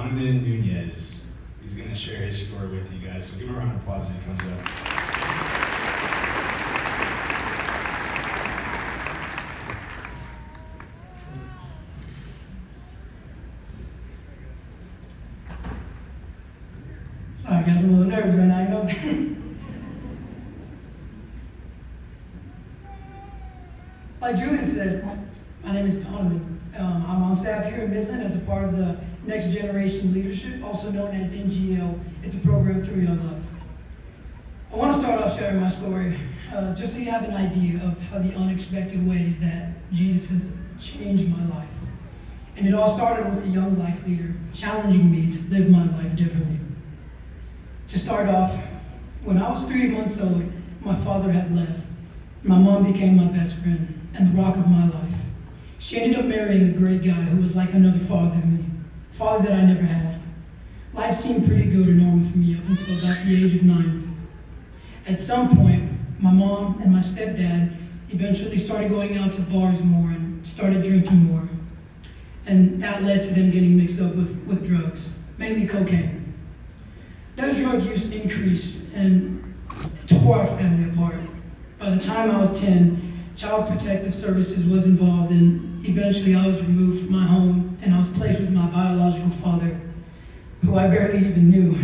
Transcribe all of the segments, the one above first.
Donamin Nunez. He's going to share his story with you guys, so give him a round of applause as he comes up. Sorry guys, I'm a little nervous right now, you know what I'm saying? Like Julian said, my name is Donamin. I'm on staff here in Midland as a part of the Next Generation Leadership, also known as NGL. It's a program through Young Life. I want to start off sharing my story, just so you have an idea of how the unexpected ways that Jesus has changed my life. And it all started with a young life leader challenging me to live my life differently. To start off, when I was 3 months old, my father had left. My mom became my best friend and the rock of my life. She ended up marrying a great guy who was like another father to me, a father that I never had. Life seemed pretty good and normal for me up until about the age of 9. At some point, my mom and my stepdad eventually started going out to bars more and started drinking more. And that led to them getting mixed up with drugs, mainly cocaine. That drug use increased and tore our family apart. By the time I was 10, Child Protective Services was involved, and eventually I was removed from my home and I was placed with my biological father, who I barely even knew.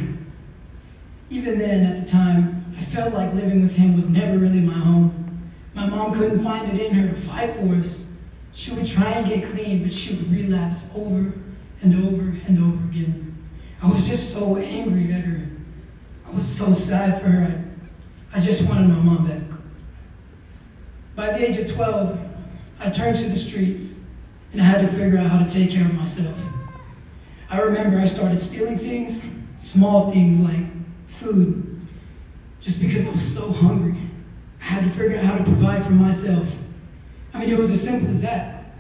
Even then, at the time, I felt like living with him was never really my home. My mom couldn't find it in her to fight for us. She would try and get clean, but she would relapse over and over and over again. I was just so angry at her. I was so sad for her. I just wanted my mom back. By the age of 12, I turned to the streets and I had to figure out how to take care of myself. I remember I started stealing things, small things like food, just because I was so hungry. I had to figure out how to provide for myself. I mean, it was as simple as that.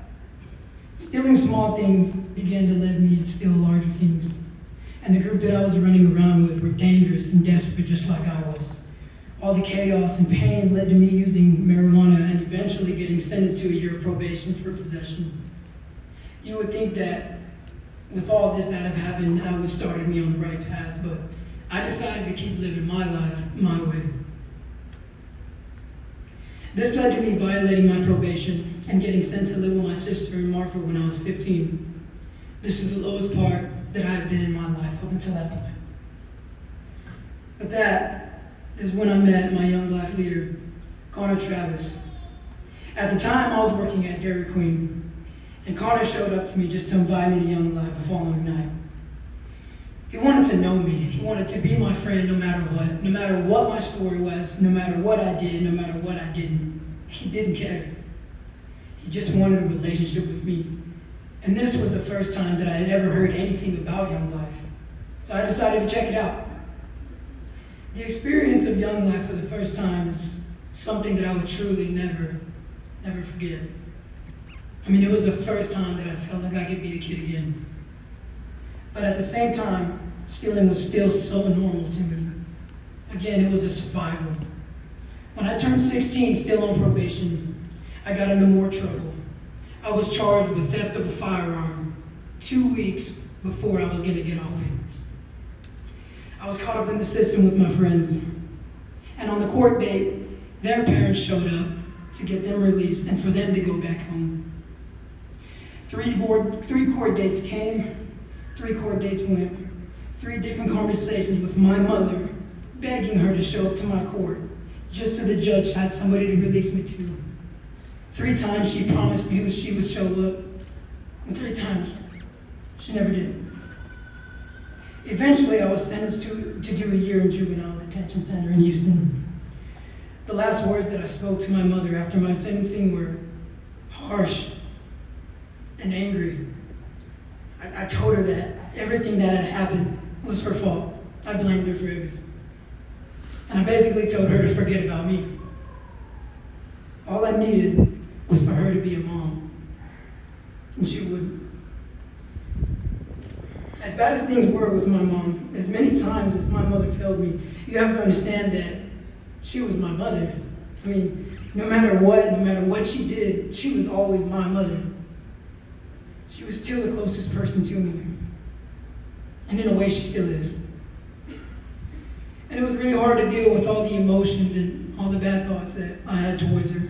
Stealing small things began to lead me to steal larger things. And the group that I was running around with were dangerous and desperate just like I was. All the chaos and pain led to me using marijuana and eventually getting sentenced to a year of probation for possession. You would think that with all this that have happened, that would started me on the right path, but I decided to keep living my life my way. This led to me violating my probation and getting sent to live with my sister in Marfa when I was 15. This is the lowest part that I had been in my life up until that point. But that is when I met my young life leader, Connor Travis. At the time, I was working at Dairy Queen, and Connor showed up to me just to invite me to Young Life the following night. He wanted to know me. He wanted to be my friend no matter what my story was, no matter what I did, no matter what I didn't. He didn't care. He just wanted a relationship with me. And this was the first time that I had ever heard anything about Young Life. So I decided to check it out. The experience of Young Life for the first time is something that I would truly never forget. I mean, it was the first time that I felt like I could be a kid again. But at the same time, stealing was still so normal to me. Again, it was a survival. When I turned 16, still on probation, I got into more trouble. I was charged with theft of a firearm 2 weeks before I was going to get off papers. I was caught up in the system with my friends. And on the court date, their parents showed up to get them released and for them to go back home. Three court dates came, 3 court dates went, 3 different conversations with my mother, begging her to show up to my court, just so the judge had somebody to release me to. 3 times she promised me that she would show up, and 3 times she never did. Eventually, I was sentenced to do a year in juvenile detention center in Houston. The last words that I spoke to my mother after my sentencing were harsh and angry. I told her that everything that had happened was her fault. I blamed her for everything. And I basically told her to forget about me. All I needed was for her to be a mom. And she would. As bad as things were with my mom, as many times as my mother failed me, you have to understand that she was my mother. I mean, no matter what she did, she was always my mother. She was still the closest person to me. And in a way, she still is. And it was really hard to deal with all the emotions and all the bad thoughts that I had towards her.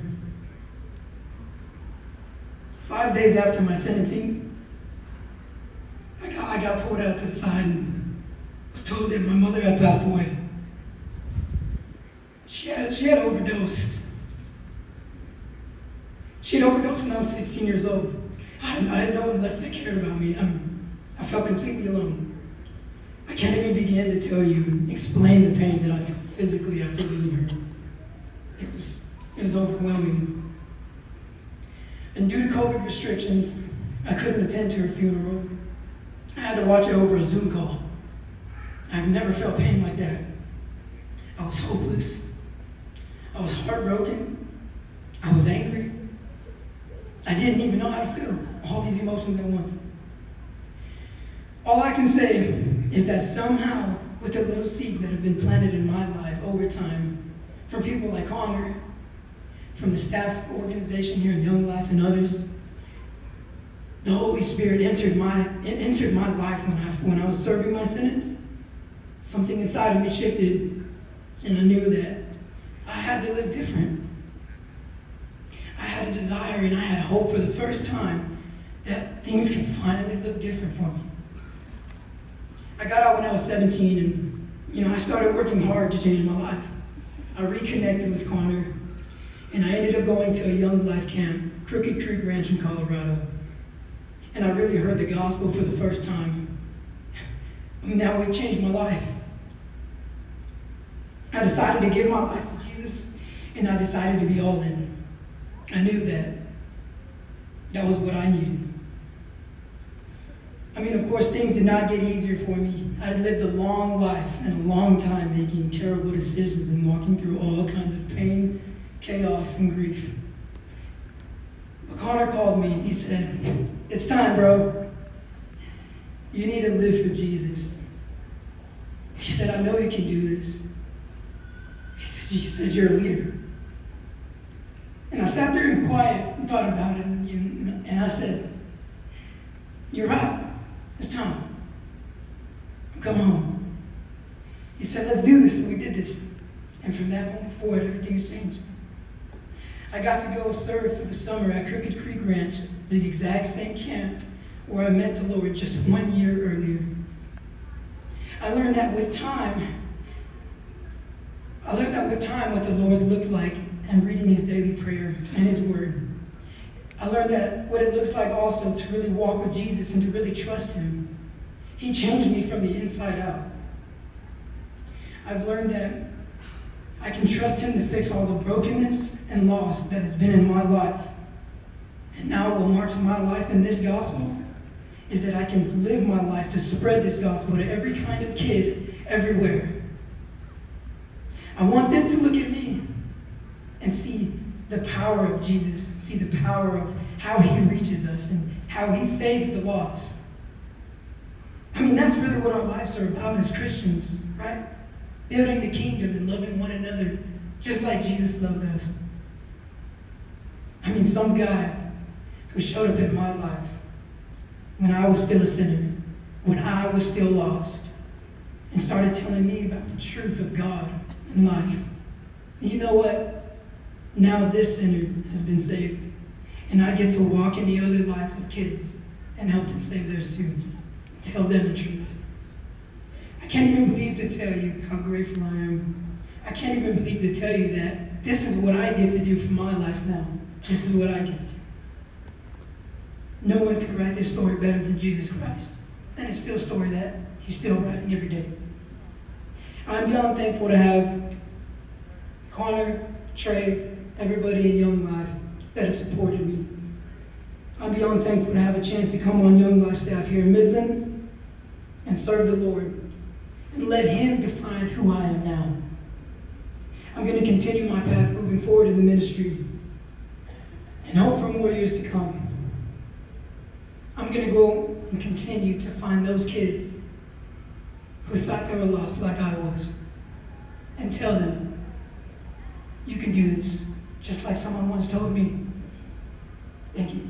5 days after my sentencing, I got pulled out to the side and was told that my mother had passed away. She had overdosed. She had overdosed when I was 16 years old. I had no one left that cared about me. I felt completely alone. I can't even begin to tell you and explain the pain that I felt physically after leaving her. It was overwhelming. And due to COVID restrictions, I couldn't attend to her funeral. I had to watch it over a Zoom call. I've never felt pain like that. I was hopeless. I was heartbroken. I was angry. I didn't even know how to feel all these emotions at once. All I can say is that somehow, with the little seeds that have been planted in my life over time, from people like Connor, from the staff organization here in Young Life and others, the Holy Spirit entered my life when I was serving my sentence. Something inside of me shifted, and I knew that I had to live different. I had a desire and I had hope for the first time that things can finally look different for me. I got out when I was 17 and I started working hard to change my life. I reconnected with Connor and I ended up going to a Young Life camp, Crooked Creek Ranch in Colorado. And I really heard the gospel for the first time. That would change my life. I decided to give my life to Jesus and I decided to be all in. I knew that was what I needed. Of course, things did not get easier for me. I had lived a long life and a long time making terrible decisions and walking through all kinds of pain, chaos, and grief. But Connor called me. He said, "It's time, bro. You need to live for Jesus." He said, "I know you can do this." He said, "You're a leader." And I sat there in quiet and thought about it, and I said, "You're right. It's time. I'm coming home." He said, "Let's do this," and we did this. And from that moment forward, everything's changed. I got to go serve for the summer at Crooked Creek Ranch, the exact same camp where I met the Lord just 1 year earlier. I learned that with time what the Lord looked like and reading his daily prayer and his word. I learned that what it looks like also to really walk with Jesus and to really trust him. He changed me from the inside out. I've learned that I can trust him to fix all the brokenness and loss that has been in my life. And now what marks my life in this gospel is that I can live my life to spread this gospel to every kind of kid everywhere. I want them to look at me and see the power of Jesus, see the power of how he reaches us and how he saves the lost. That's really what our lives are about as Christians, right? Building the kingdom and loving one another just like Jesus loved us. Some guy who showed up in my life when I was still a sinner, when I was still lost, and started telling me about the truth of God and life. And you know what? Now this sinner has been saved, and I get to walk in the other lives of kids and help them save theirs too, and tell them the truth. I can't even believe to tell you how grateful I am. I can't even believe to tell you that this is what I get to do for my life now. This is what I get to do. No one could write this story better than Jesus Christ, and it's still a story that he's still writing every day. I'm beyond thankful to have Connor, Trey, everybody in Young Life that has supported me. I'm beyond thankful to have a chance to come on Young Life staff here in Midland and serve the Lord and let him define who I am now. I'm going to continue my path moving forward in the ministry and hope for more years to come. I'm going to go and continue to find those kids who thought they were lost like I was and tell them, you can do this, just like someone once told me. Thank you.